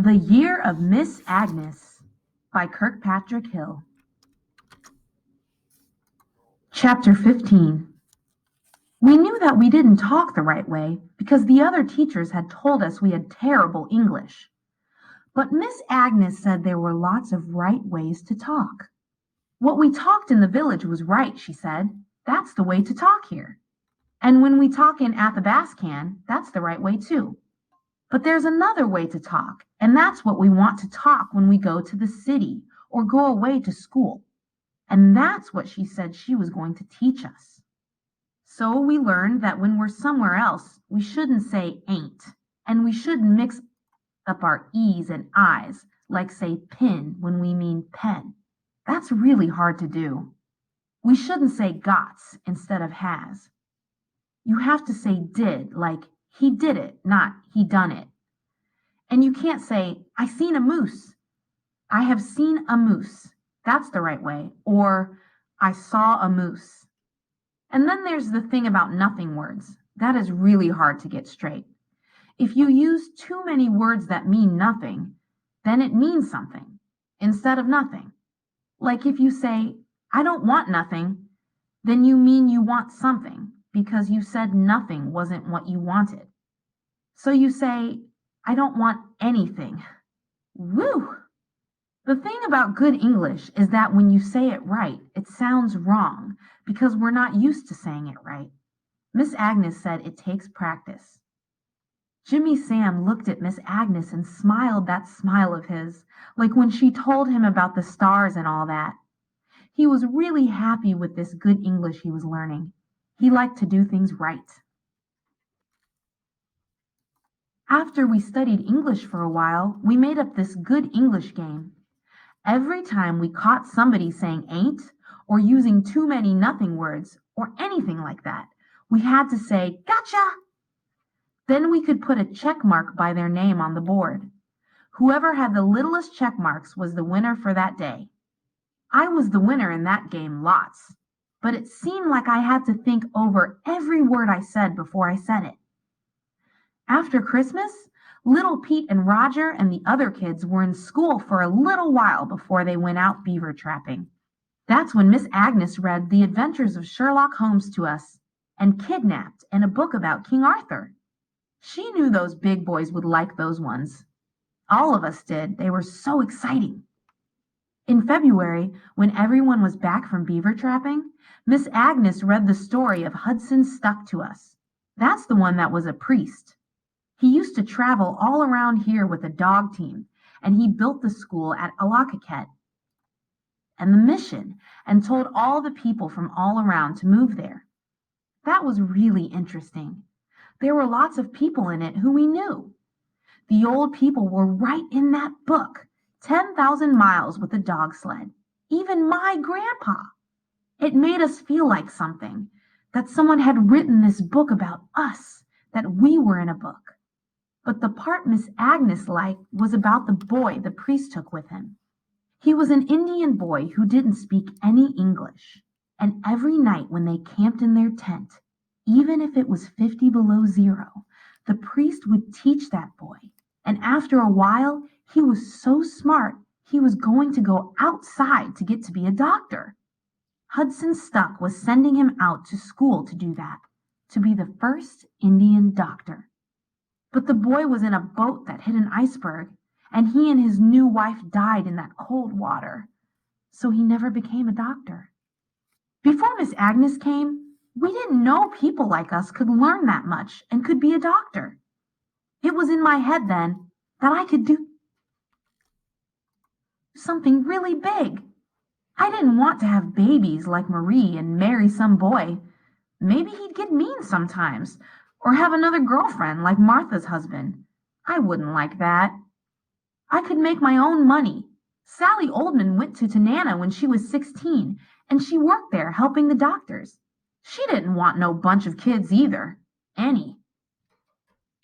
The Year of Miss Agnes by Kirkpatrick Hill. Chapter 15. We knew that we didn't talk the right way because the other teachers had told us we had terrible English. But Miss Agnes said there were lots of right ways to talk. What we talked in the village was right, she said. That's the way to talk here. And when we talk in Athabascan, that's the right way too. But there's another way to talk, and that's what we want to talk when we go to the city or go away to school. And that's what she said she was going to teach us. So we learned that when we're somewhere else, we shouldn't say ain't, and we shouldn't mix up our E's and I's, like say pin when we mean pen. That's really hard to do. We shouldn't say gots instead of has. You have to say did, like he did it, not he done it. And you can't say, I seen a moose. I have seen a moose. That's the right way. Or I saw a moose. And then there's the thing about nothing words. That is really hard to get straight. If you use too many words that mean nothing, then it means something instead of nothing. Like if you say, I don't want nothing, then you mean you want something because you said nothing wasn't what you wanted. So you say, I don't want anything. Woo! The thing about good English is that when you say it right, it sounds wrong because we're not used to saying it right. Miss Agnes said it takes practice. Jimmy Sam looked at Miss Agnes and smiled that smile of his, like when she told him about the stars and all that. He was really happy with this good English he was learning. He liked to do things right. After we studied English for a while, we made up this good English game. Every time we caught somebody saying ain't, or using too many nothing words, or anything like that, we had to say, gotcha! Then we could put a check mark by their name on the board. Whoever had the littlest check marks was the winner for that day. I was the winner in that game lots, but it seemed like I had to think over every word I said before I said it. After Christmas, little Pete and Roger and the other kids were in school for a little while before they went out beaver trapping. That's when Miss Agnes read The Adventures of Sherlock Holmes to us, and Kidnapped and a book about King Arthur. She knew those big boys would like those ones. All of us did. They were so exciting. In February, when everyone was back from beaver trapping, Miss Agnes read the story of Hudson Stuck to us. That's the one that was a priest. He used to travel all around here with a dog team, and he built the school at Allakaket and the mission and told all the people from all around to move there. That was really interesting. There were lots of people in it who we knew. The old people were right in that book, 10,000 Miles with a Dog Sled. Even my grandpa. It made us feel like something, that someone had written this book about us, that we were in a book. But the part Miss Agnes liked was about the boy the priest took with him. He was an Indian boy who didn't speak any English, and every night when they camped in their tent, even if it was 50 below zero, the priest would teach that boy. And after a while, he was so smart, he was going to go outside to get to be a doctor. Hudson Stuck was sending him out to school to do that, to be the first Indian doctor. But the boy was in a boat that hit an iceberg, and he and his new wife died in that cold water. So he never became a doctor. Before Miss Agnes came, we didn't know people like us could learn that much and could be a doctor. It was in my head then that I could do something really big. I didn't want to have babies like Marie and marry some boy. Maybe he'd get mean sometimes, or have another girlfriend like Martha's husband. I wouldn't like that. I could make my own money. Sally Oldman went to Tanana when she was 16, and she worked there helping the doctors. She didn't want no bunch of kids either. Any.